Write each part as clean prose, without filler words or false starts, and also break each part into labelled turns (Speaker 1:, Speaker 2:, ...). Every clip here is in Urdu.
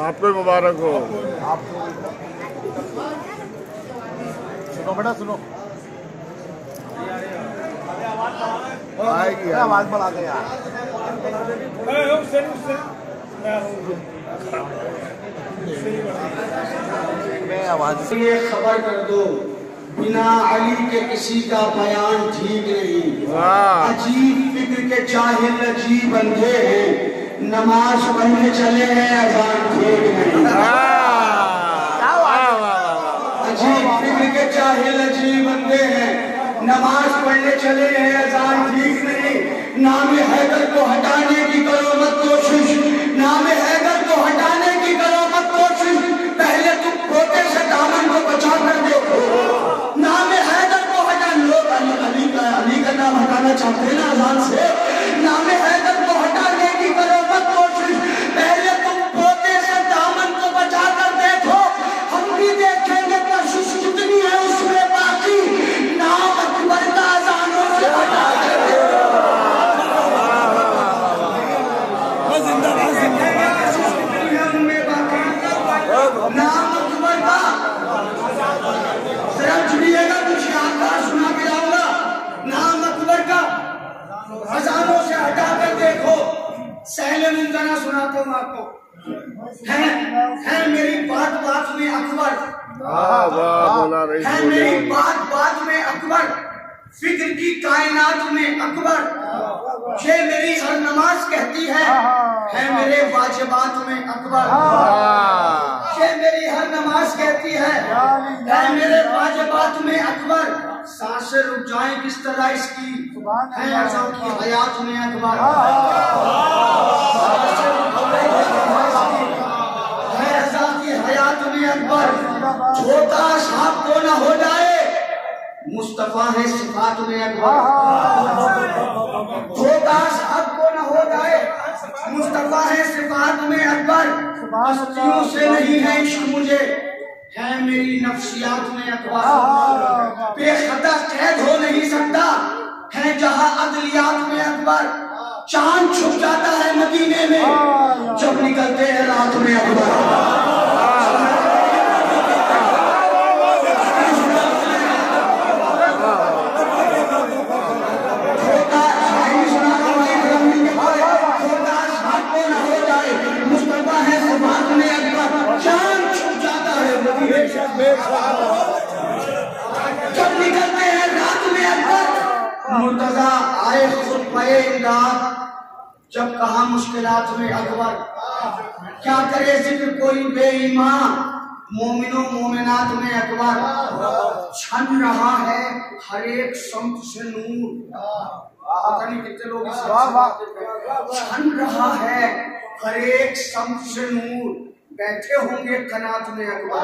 Speaker 1: آپ کو مبارک ہو.
Speaker 2: سنو بیٹا سنو.
Speaker 1: آئے گی
Speaker 2: آواز بڑھا دے یار. میں آواز
Speaker 3: یہ خبر کر دو بنا علی کے کسی کا بیان ٹھیک نہیں. عجیب فکر کے جاہل عجیب اندھے ہیں, نماز پڑھنے چلے ہیں اذان ٹھیک نہیں. عجیب فکر کے جاہل عجیب اندھے ہیں, نماز پڑھنے چلے ہیں اذان ٹھیک نہیں. نام حیدر کو ہٹانے کی کرو مت کوشش, نام حیدر کو ہٹانے کی کرو مت کوشش. پہلے تم پوتے سے دامن کو بچا کر دیکھو. نام حیدر کو ہٹانے, لوگ علی کا نام ہٹانا چاہتے ہیں نا اذان سے. نام حیدر کو ہٹانے کی کرو مت کوشش, پہلے تم پوتے سے دامن کو بچا کر دیکھو. ہم بھی دیکھیں گے کشش کتنی ہے اس میں باقی. نام اکبر کا اذانوں سے ہٹا کر دیکھو. نام اکبر کا ذرا جڑیے گا, کچھ یادگار سنا کے جاؤں گا. نام اکبر کا اذانوں سے ہٹا کر دیکھو. سہل ممتنع سناتا ہوں آپ کو. ہے میری بات بات میں اکبر, ہے میری بات بات میں اکبر, فکر کی کائنات میں اکبر. یہ میری ہر نماز کہتی ہے میرے واجبات میں اکبر. یہ میری ہر نماز کہتی ہے میرے واجبات میں اکبر. سانسیں رک جائیں کس طرح اس کی, ہے اعضاء کی حیات میں اکبر. ہے اعضاء کی حیات میں اکبر. چھوٹا صاحب کو نہ ہو جائے, مصطفیٰ ہے صفات میں اکبر. چھوٹا صاحب کو نہ ہو جائے, مصطفیٰ ہے صفات میں اکبر. ہستیوں سے نہیں ہے عشق مجھے, ہے میری نفسیات میں اکبر. بے خطا قید ہو نہیں سکتا, ہے جہاں عدلیات میں اکبر. چاند چھپ جاتا ہے مدینے میں جب نکلتے ہیں رات میں اکبر. جب نکلتے ہیں رات میں اکبر. مرتضیٰ آئے خود پائے امداد, جب کہا مشکلات میں اکبر. کیا کرے ذکر کوئی بے ایمان, مومنوں مومنات میں اکبر. چھن رہا ہے ہر ایک سمت سے نور, پتہ نہیں کتنے لوگ اس سے چھن رہا ہے ہر ایک سمت سے نور. بیٹھے ہوں گے قنات میں اکبر.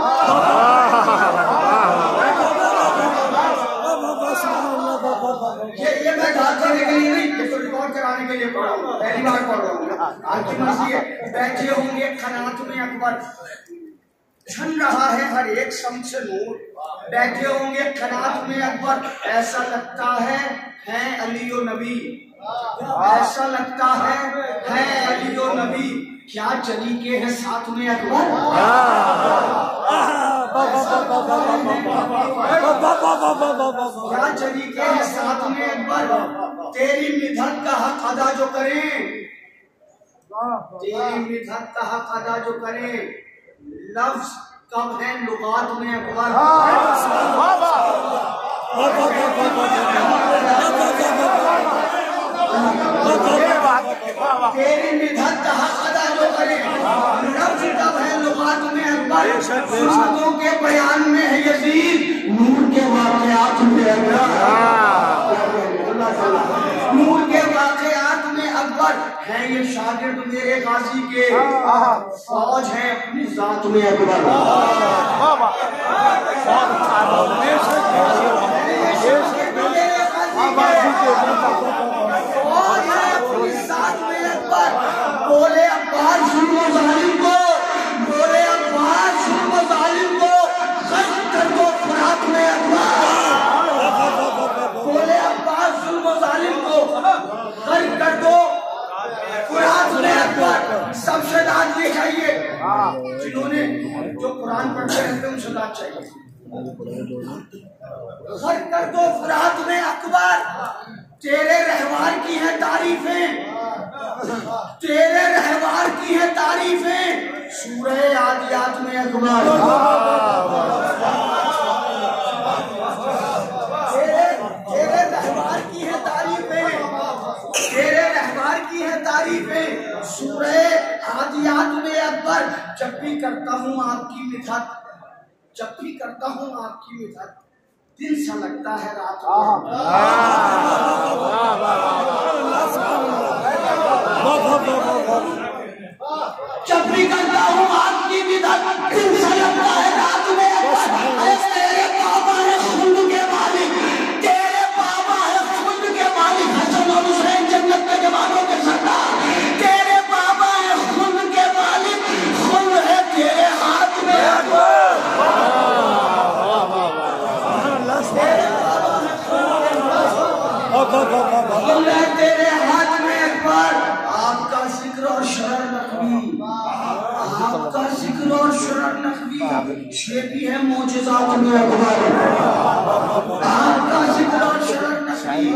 Speaker 3: یہ میں بات کرنے کے لیے نہیں, یہ تو ریکارڈ کرانے کے لیے پڑھا ہوں, پہلی بار پڑھ رہا ہوں. آپ کی مرضی ہے. بیٹھے ہوں گے قنات میں اکبر. چھن رہا ہے ہر ایک سمت سے نور, بیٹھے ہوں گے قنات میں اکبر. ایسا لگتا ہے علی و نبی, ایسا لگتا ہے علی و نبی. کیا چلی کے ہیں ساتھ میں اکبر. کیا چلی کے ہیں ساتھ میں اکبر. تیری مدحت کا حق ادا جو کریں, تیری مدحت کا حق ادا جو کریں. لفظ کب ہے لغات میں اکبر. تیری مدحت کا حق ادا جو کرے, لفظ کب ہے لغات میں اکبر. سنتوں کے بیان میں ہے یزید, نور کے واقعات میں اکبر. نور کے واقعات میں اکبر. ہے یہ شاگرد میرے غازی کے, فوج ہے اپنی ذات میں اکبر. بولے عباس ظلم و ظالم کو, بولے عباس ظلم و ظالم کو غرق کر دو فرات میں اکبر. بولے عباس ظلم و ظالم کو غرق کر دو جنہوں نے جو قرآن پڑھتے رہتے ہیں ان سے داد چاہیے. غر کر دو فرات میں اکبر تیرے رہوار کی ہیں تعریفیں, تیرے رہوار کی ہیں تعریفیں سورہ عادیات میں اکبر. تیرے رہوار کی ہیں تعریفیں, تیرے رہوار کی ہیں تعریفیں سورہ عادیات میں اکبر. جب بھی کرتا ہوں آپ کی مدحت, جب بھی کرتا ہوں آپ کی مدحت دن سا لگتا ہے رات میں. جب بھی کرتا ہوں آپ کی مدحت دن سا لگتا ہے رات میں. تیرے بابا ہے خلد کے مالک, تیرے بابا ہے خلد کے مالک, حسن اور حسین جنت کے جوانوں کے سردار. تیرے بابا ہے خلد کے مالک, خلد ہے تیرے ہاتھ میں اکبر. تیرے ہاتھ میں اکبر. آپ کا ذکر اور شرر نقوی, آپ کا ذکر اور شرر نقوی یہ بھی ہے معجزات میں اکبر. آپ کا ذکر اور شرر نقوی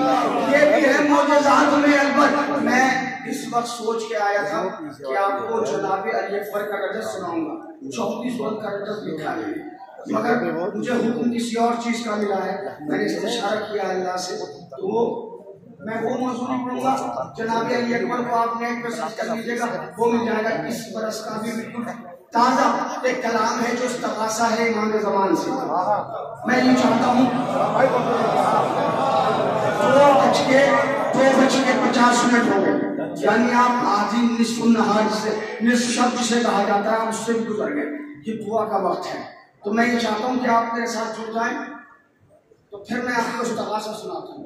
Speaker 3: یہ بھی ہے معجزات میں اکبر. میں اس وقت سوچ کے آیا تھا کہ آپ کو جناب علی اکبر کا رجت سناؤں گا. 34 وقت کا رجت لکھا ہے, مگر مجھے حکم کسی اور چیز کا ملا ہے. میں نے استشارہ کیا اللہ سے, تو میں وہ موضوع نہیں پڑھوں گا. جناب علی اکبر کو آپ نیٹ پہ سرچ کر لیجیے گا, وہ مل جائے گا. اس برس کا بھی بالکل تازہ ایک کلام ہے جو استغاثہ ہے امام زمان سے. میں یہ چاہتا ہوں 2:50 ہو گئے, یعنی آپ آدھی نصف النہار سے نصف شب جسے کہا جاتا ہے اس سے بھی گزر گئے. یہ دعا کا وقت ہے, تو میں یہ چاہتا ہوں کہ آپ میرے ساتھ جڑ جائیں. تو پھر میں آپ کو استغاثہ سناتا ہوں,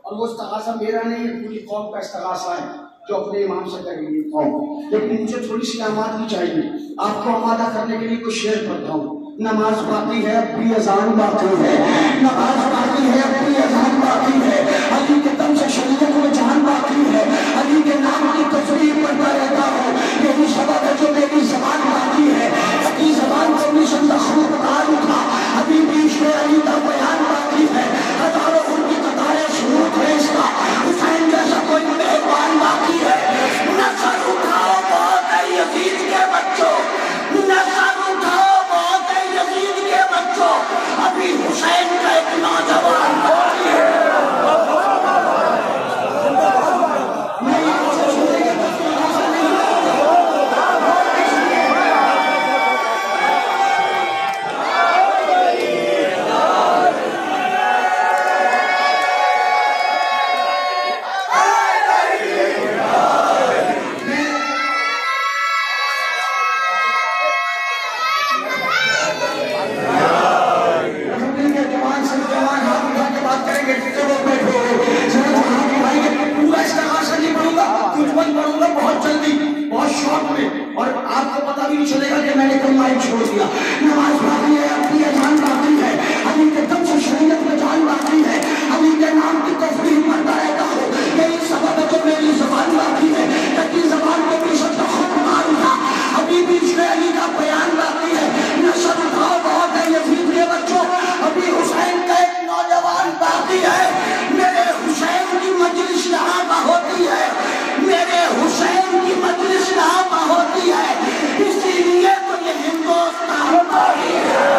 Speaker 3: اور وہ استغاثہ میرا نہیں ہے, پوری قوم کا استغاثہ ہے جو اپنے امام سے کرے گی قوم. لیکن مجھے تھوڑی سی آمادگی چاہیے. آپ کو آمادہ کرنے کے لیے کوئی شعر پڑھتا ہوں. نماز باقی ہے اپنی اذان باقی ہے, نماز باقی ہے اپنی اذان باقی ہے, علی کے دم سے شریعت میں جان باقی ہے, علی کے نام کی تصویر پڑھتا رہتا ہوں. یہی سبب ہے جو میری زبان باقی ہے. اپنی زبان کو بھی خوب بار اٹھا, ابھی بیچ میں علی کا بیان باقی ہے. ہزاروں ان کی قطاریں شروع ہے اس کا, حسین جیسا کوئی مہربان باقی ہے. نظر اٹھاؤ بہت ہے یزید کے بچوں, نظر اٹھاؤ بہت ہے یزید کے بچوں, ابھی حسین کا ایک نوجوان باقی ہے. اور آپ کو پتا بھی نہیں چلے گا کہ میں نے کوئی مائک چھوڑ دیا. نماز باقی ہے اپنی اذان باقی ہے, علی کے دم سے شریعت میں جان باقی ہے, علی کے نام کی تصویر پڑھتا رہتا ہوں. یہی سبب ہے جو میری زبان باقی ہے, تاکہ زبان کو بھی سکتا خود مار اٹھا, ابھی بیچ میں علی کا بیان باقی ہے. نشر اٹھاؤ بہت ہے یزید کے بچوں, ابھی حسین کا ایک نوجوان باقی ہے. میرے حسین کی مجلس یہاں پہ ہوتی ہے, میرے حسین کی مجلس یہاں پہ ہوتی ہے, اسی لیے تو یہ ہندوستان باقی ہے.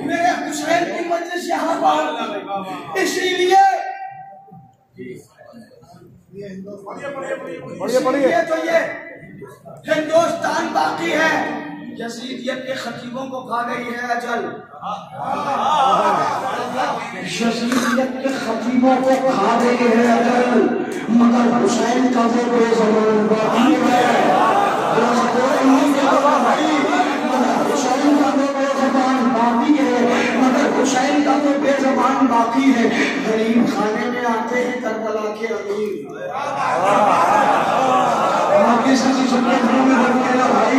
Speaker 3: میرے حسین کی مجلس یہاں پہ, اسی لیے تو یہ ہندوستان باقی ہے. یزیدیت کے خطیبوں کو کھا گئی ہے اجل, یزیدیت کے خطیبوں کو کھا گئی ہے اجل, مگر حسین کا وہ بے زبان باقی ہے. حسین کا وہ بے زبان باقی ہے, مگر حسین کا وہ بے زبان باقی ہے. غریب کھانے میں آتے ہیں کربلا کے امیر, باقی سب سے چھوٹے گھروں میں بنتے ہیں بھائی.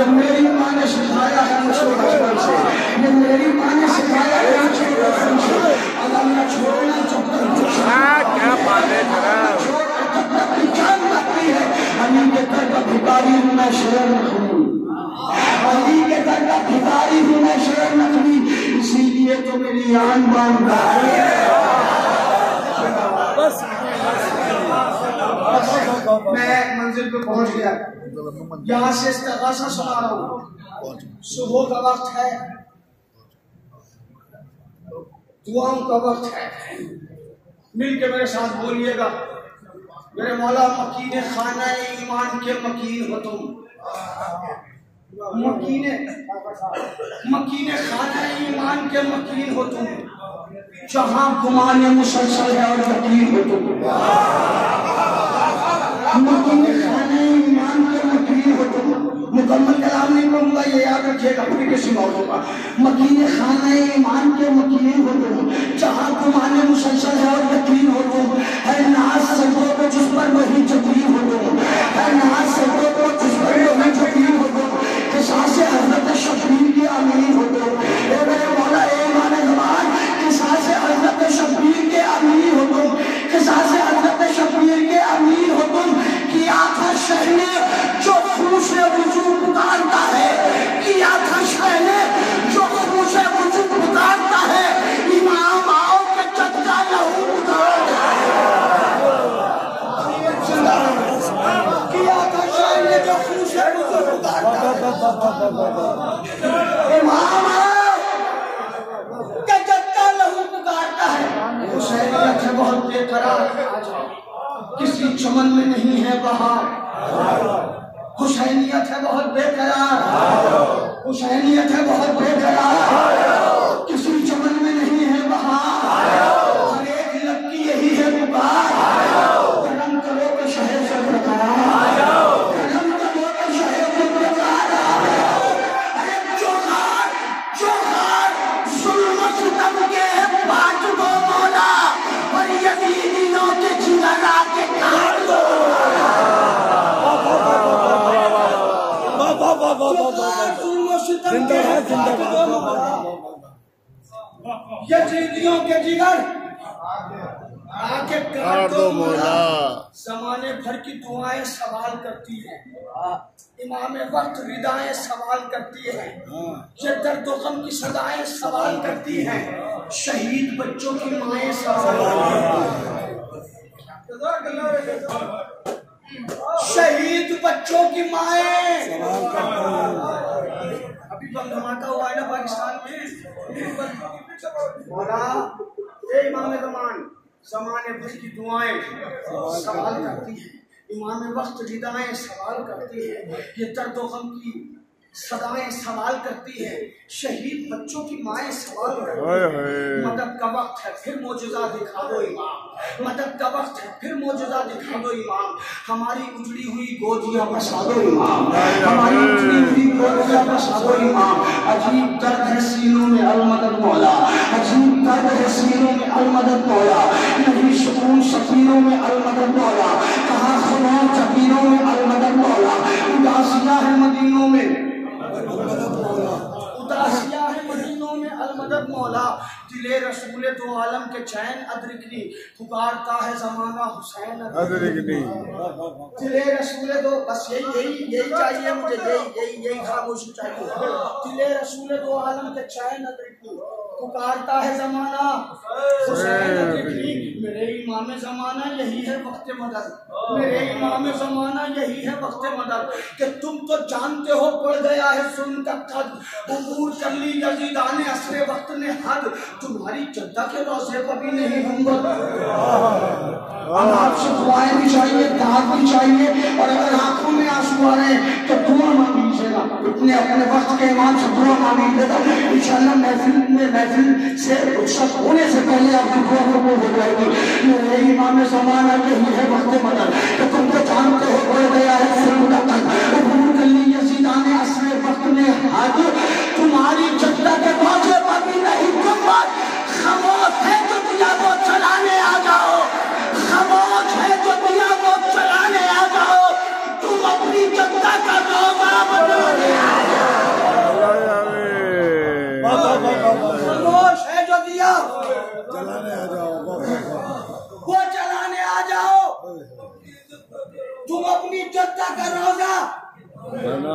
Speaker 3: یہ میری ماں نے سکھایا ہے مجھ کو بچپن سے، یہ میری ماں نے سکھایا ہے مجھ کو بچپن سے، اگر میں چھوڑنا جب تک
Speaker 1: کیا بات ہے جناب،
Speaker 3: جب تک کی جان لگتی ہے، علی کے در کا بھکاری ہوں میں شیر نخوی، علی کے در کا بھکاری ہوں میں شیر نخوی، اسی لیے تو میری آن بان ہے۔ میں منزل پہ پہنچ گیا، یہاں سے استغاثہ سنا رہا ہوں، صبح کا وقت ہے، دعاؤں کا وقت ہے، مل کے میرے ساتھ بولیے گا، میرے مولا مکین خانہ ایمان کے مکین ہو تم، مکین خانہ ایمان کے مکین ہو تم، جہاں گمان مسلسل ہے اور یقین ہو تم، مکین خانہ ایمان کے مکین ہو تم، مکمل کلام نہیں کہوں گا، یہ یاد رکھیے گا، پھر کسی موضوع کا، مکین خانہ ایمان کے مکین ہو تم، جہاں گمان مسلسل ہے اور یقین ہو تم، ہے ناز سجدوں کو جس پر وہی جبری ہو تم، ہے ناز سجدوں کو جس پر وہی جبری ہو تم، قصاص حضرت شبیر کے امین ہو تم، اے میرے مولا اے ایمان زمان، قصاص حضرت شبیر کے امین ہو تم، قصاص حضرت شبیر کے امین ہو تم، کیا تھا شہ نے جو خوش وجود پکارتا ہے، کیا تھا شہ نے جو خوش وجود پکارتا ہے، امام آؤ کہ چچا لہو پکارتا ہے، کیا تھا شہ نے جو خوش وجود پکارتا ہے، امام آؤ کہ چچا لہو پکارتا ہے، حسینیت ہے بہت بے قرار، کسی چمن میں نہیں ہے بہار، حسینیت ہے بہت بے قرار، حسینیت ہے بہت بے قرار، کسی چمن میں نہیں ہے بہار، ہر ایک لب کی یہی ہے پکار، کرم کرو کہ شہر سے پکار، کرم کرو کہ شہر سے پکار، جوہار ظلم و ستم کے بانٹ دو مولا، اور یزیدیوں کے جگرا کے کاٹ دو، یزیدیوں کے جگر آکے کاٹ دو مولا، زمانے بھر کی دعائیں سوال کرتی ہیں، امام وقت ردائیں سوال کرتی ہیں، یہ درد و غم کی صدائیں سوال کرتی ہیں، شہید بچوں کی مائیں سوال کرتی ہیں، شہید بچوں کی مائیں، ابھی بم دھماکہ ہوا ہے نا پاکستان میں، مولا اے امام زمان، زمانے بھر کی دعائیں سوال کرتی ہیں، امام وقت ردائیں سوال کرتی ہیں، یہ درد و غم کی صدائیں سوال کرتی ہے، شہید بچوں کی مائیں سوال کرتی ہیں، مدد کا وقت ہے پھر معجزہ دکھا دو امام، مدد کا وقت ہے پھر معجزہ دکھا دو امام، ہماری اجڑی ہوئی گودیاں بسا دو امام، ہماری اجڑی ہوئی گودیاں بسا دو امام، عجیب درد ہے سینوں میں المدد مولا، عجیب درد ہے سینوں میں المدد مولا، نہیں سکون سکینوں میں المدد مولا، کہاں خدا جبینوں میں المدد مولا، اداسیاں ہے مدینوں میں، اداسیاں ہے مدینوں میں المدد مولا، دل رسول دو عالم کے چین ادرکنی، پکارتا ہے زمانہ حسین ادرکنی، دل رسول دو، بس یہی چاہیے مجھے، یہی خاموشی چاہیے، دل رسول دو عالم کے چین ادرکنی، پکارتا ہے زمانہ حسین ادرکنی، میرے امام زمانہ یہی ہے وقت مدد، میرے امام زمانہ یہی ہے وقت مدد، کہ تم تو جانتے ہو پڑ گیا ہے ظلم کا قد، عبور کر لی یزیدان عصر وقت نے حد، تمہاری جدہ کے روزے پر بھی نہیں ہوں، اب آپ سے دعائیں بھی چاہیے، دعات بھی چاہیے، اور اگر آنکھوں میں آنسو آ رہے ہیں تو دعا مانگیجیے گا، اتنے اپنے وقت کے امام سے دعا مانگیجیے گا، انشاءاللہ محفل سے رخصت ہونے سے پہلے آپ کی دعا قبول ہو جائے گی، میرے امام زمانہ یہی ہے وقت مدد، کہ تم تو جانتے ہو بڑھ گیا ہے ظلم کا قد، عبور کر لی یزیدان عصر وقت نے حد، تمہاری جدہ کے روزے پر بھی نہیں گنبد، خاموش ہے تو دیا وہ چلانے آ جاؤ، خاموش ہے تو دیا وہ چلانے آ جاؤ، تم اپنی جدہ کا روزہ بنانے آ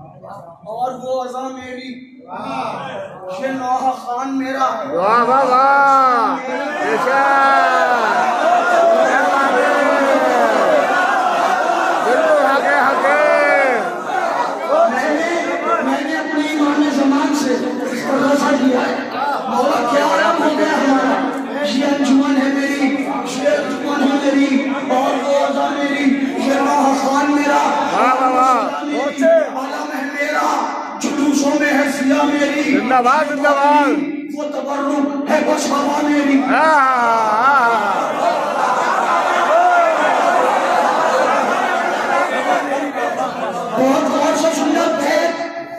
Speaker 3: اور وہ عزا میری، یہ نوحہ خان میرا۔
Speaker 1: واہ واہ واہ،
Speaker 3: میں نے اپنے امام زمان سے اس پر رضا دیا ہے۔ مولا کیا عالم ہو گیا ہمارا، یہ انجمن ہے میری، یہ انجمن ہے میری، اور وہ عزا میری، یہ نوحہ خان میرا، عالم ہے میرا، جلوسوں میں ہے سیاہ میری،
Speaker 1: زندہ باد زندہ باد،
Speaker 3: وہ تبرک ہے بس ہوا میری۔ بہت غور سے سننا،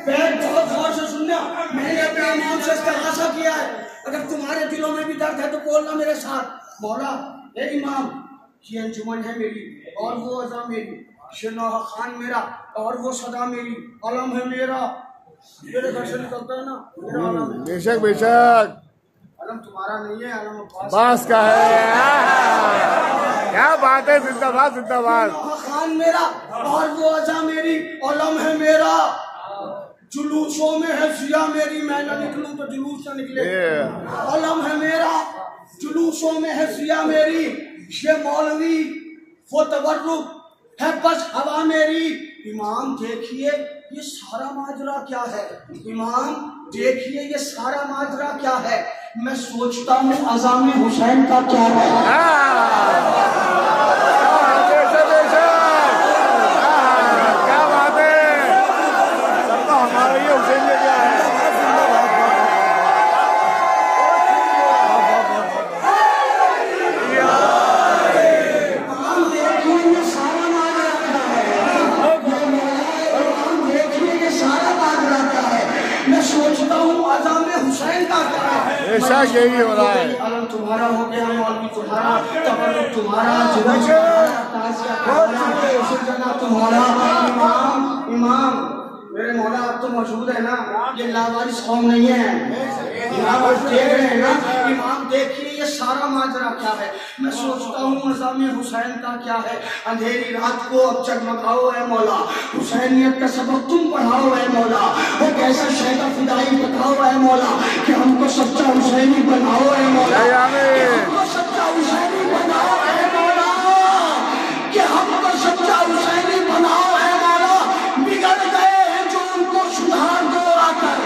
Speaker 3: بیٹھ بہت غور سے سننا۔ میں نے اپنے امام سے استغاثہ کیا ہے، اگر تمہارے دلوں میں بھی درد ہے تو بولنا میرے ساتھ، مولا اے امام یہ انجمن ہے میری، اور وہ عزا میری، یہ نوحہ خان میرا، اور وہ صدا میری، علم ہے میرا۔ میرے گھر سے نکلتا ہے نا میرا علم ہے،
Speaker 1: بے شک بے شک،
Speaker 3: علم تمہارا نہیں ہے، علم
Speaker 1: عباس کا ہے۔ کیا بات ہے، زندہ باد زندہ باد،
Speaker 3: نوحہ خان میرا، اور وہ عزا میری، علم ہے میرا، جلوسوں میں ہے سیاہ میری۔ میں نہ نکلوں تو جلوس نہ نکلے، علم ہے میرا، جلوسوں میں ہے سیاہ میری، یہ مولوی وہ تبرک ہے بس ہوا میری۔ امام دیکھیے یہ سارا ماجرا کیا ہے، امام دیکھیے یہ سارا ماجرا کیا ہے، میں سوچتا ہوں عزام حسین کا کیا ہے۔
Speaker 1: کیا بات ہے، سب تو ہمارا یہ حسین لے گیا ہے۔
Speaker 3: سوچتا ہوں عزام حسین کا کیا ہے،
Speaker 1: ایسا یہی ہو رہا ہے۔
Speaker 3: علم تمہارا ہو گیا، مولوی تمہارا، تبرک تمہارا، جلوس تمہارا، تعزیہ تمہارا، سلطنت تمہارا۔ امام میرے مولا آپ تو موجود ہے نا، یہ لاوارث قوم نہیں ہے، امام آپ دیکھ رہے ہیں نا، امام دیکھیے یہ سارا ماجرا کیا ہے، میں سوچتا ہوں عزام حسین کا کیا ہے۔ اندھیری رات کو اب جگمگاؤ اے مولا، حسینیت کا سبق تم پڑھاؤ اے مولا، وہ کیسا شے کا فدائی بتاؤ اے مولا، کہ ہم کو سچا حسینی بناؤ اے مولا، کہ ہم کو سچا حسینی بناؤ اے مولا، کہ ہم کو سچا حسینی بناؤ اے مولا۔ بگڑ گئے ہیں جو ان کو سدھار دو آ کر،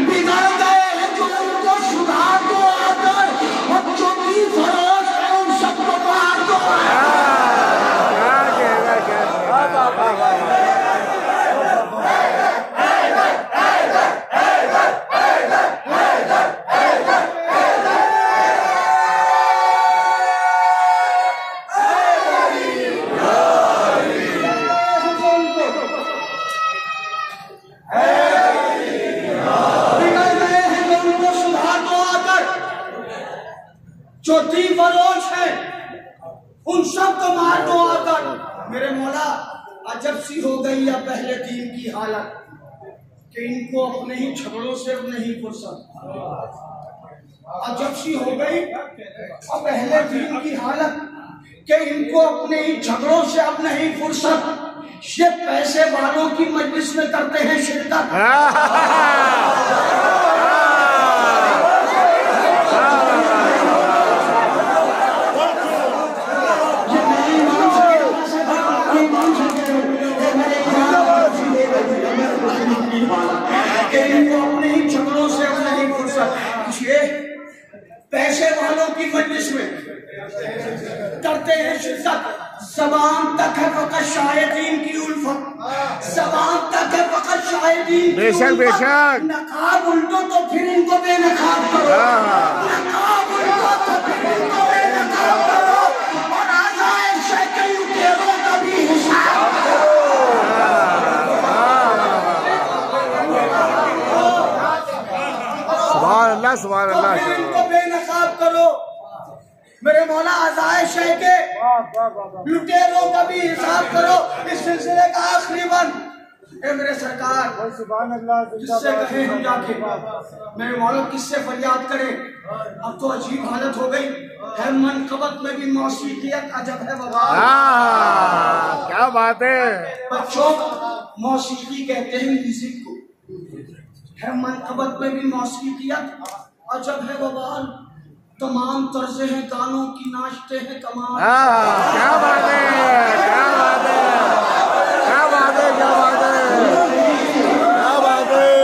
Speaker 3: بگڑ گئے ہیں جو ان کو سدھار دو آ کر، اور جو بھی فروش ہے ان سب کو مار دو۔ جو دین فروش ہے ان سب کو مار دو آ کر۔ میرے مولا عجب سی ہو گئی اب پہلے دین کی حالت، کہ ان کو اپنے ہی جھگڑوں سے اب نہیں فرصت، عجب سی ہو گئی اب پہلے دین کی حالت، کہ ان کو اپنے ہی جھگڑوں سے اب نہیں فرصت، یہ پیسے والوں کی مجلس میں کرتے ہیں شرکت۔ پیسے والوں کی مجلس میں کرتے ہیں شرکت، زبان تک ہے فقط شاہدین کی الفت، زبان تک ہے فقط شاہدین کی الفت۔
Speaker 1: بے شک
Speaker 3: نقاب الٹو تو پھر ان کو بے نقاب کرو، نقاب الٹو تو پھر ان کو بے نقاب کرو، اور آزائے شیخ لٹیروں کا بھی حساب کرو۔
Speaker 1: سبحان اللہ سبحان اللہ،
Speaker 3: تو پھر ان کو بے نقاب کرو۔ میرے مولا عزائے شیخ کے لٹیروں کا بھی حساب کرو۔ اس سلسلے کا آخری بند اے میرے سرکار
Speaker 1: سبحان اللہ
Speaker 3: کس سے کہیں ہم جا کے میرے مولا کس سے فریاد کرے اب تو عجیب حالت ہو گئی ہے منقبت میں بھی موسیقیت عجب ہے وبال
Speaker 1: کیا بات ہے
Speaker 3: بچوں موسیقی کہتے ہیں میوزک کو ہے منقبت میں بھی موسیقیت عجب ہے وبال تمام طرزیں ہیں گانوں کی ناچتے ہیں کمال
Speaker 1: کیا بات ہے کیا بات ہے کیا بات ہے کیا بات ہے کیا بات ہے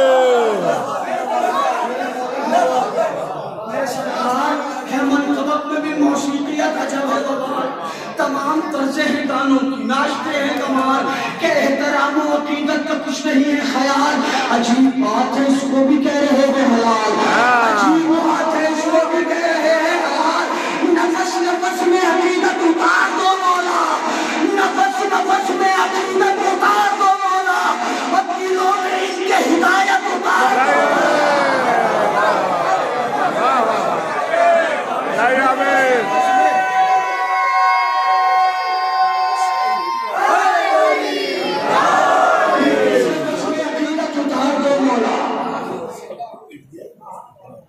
Speaker 3: میرے سرکار ہے منقبت میں بھی موسیقیت عجب ہے وبال تمام طرزیں ہیں گانوں کی ناچتے ہیں کمال کہ احترام و عقیدت کا کچھ نہیں ہے خیال عجیب بات ہے اس کو بھی کہہ رہے ہیں حلال عجیب بات ہے اس کو بھی کہہ رہے ہیں حلال نفس نفس میں عقیدت اتار دو مولا نفس نفس میں عقیدت اتار دو مولا اب دلوں میں ان کے ہدایت اتار دو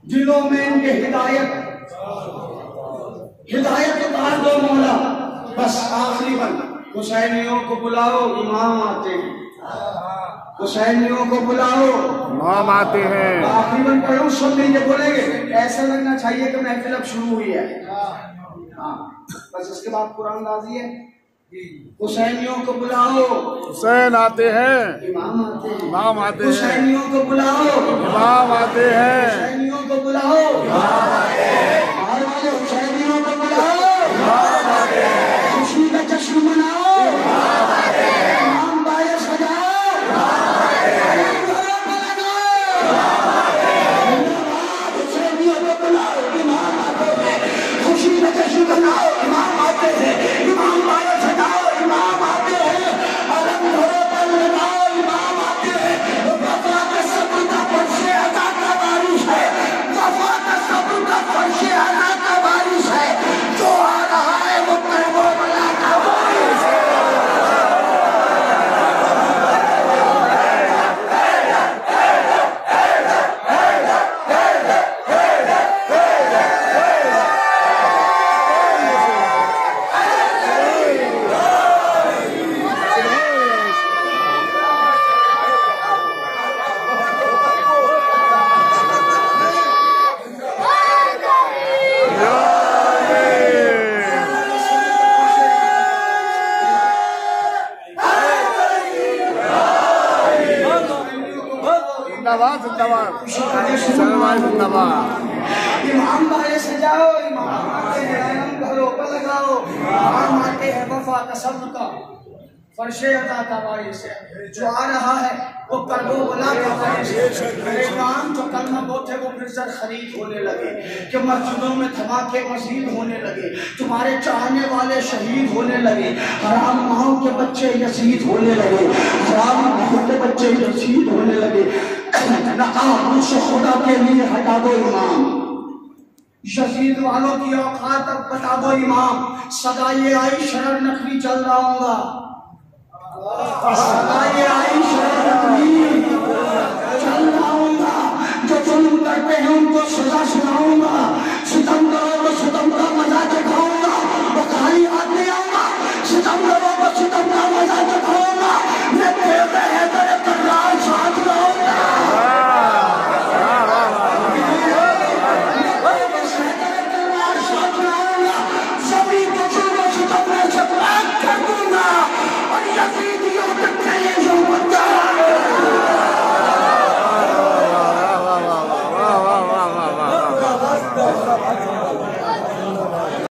Speaker 3: دلوں میں ان کے ہدایت اتار دو مولا بس آخری بند حسینیوں کو بلاؤ امام آتے ہیں حسینیوں کو بلاؤ
Speaker 1: امام آتے ہیں
Speaker 3: آخری بند پڑھو سن لیجیے بولیں گے ایسا لگنا چاہیے کہ محفل اب شروع ہوئی ہے بس اس کے بعد قرآن نازل ہے حسینیوں کو بلاؤ
Speaker 1: حسین آتے ہیں
Speaker 3: امام آتے ہیں
Speaker 1: امام آتے ہیں
Speaker 3: حسینیوں کو بلاؤ
Speaker 1: امام آتے ہیں
Speaker 3: حسینیوں کو بلاؤ امام آتے ہیں حسینیوں کو بلاؤ امام آتے ہیں خوشی کا جشن مناؤ امام آتے ہیں امام بایا سجاؤ امام آتے ہیں حسینیوں کو بلاؤ امام آتے ہیں خوشی کا جشن مناؤ امام آتے ہیں امام بایا سجاؤ امام آتے ہیں علم دھرو پر لگاؤ امام آتے ہیں وفا کا صبر کا فرش عطا کا بارش ہے وفا کا صبر کا فرش عطا کا بارش ہے جو آ رہا ہے وہ کربو بلا کا بارش ہے امام بارے سجاؤ امام آتے ہیں علم گھروں پر لگاؤ امام آتے ہیں وفا کا صبر کا فرش عطا کا بارش ہے جو آ رہا ہے وہ کربو بلا کا بارش ہے میرے امام جو کلمہ گو تھے وہ پھر زر خرید ہونے لگے کہ مسجدوں میں دھماکے مزید ہونے لگے تمہارے چاہنے والے شہید ہونے لگے حرام ماؤں کے بچے یزید ہونے لگے حرام ماؤں کے بچے یزید ہونے لگے نقاب سے خدا کے لیے ہٹا دو امام یزید والوں کی اوقات اب بتا دو امام صدا یہ آئی شرر نقوی چل رہا ہوں گا صدا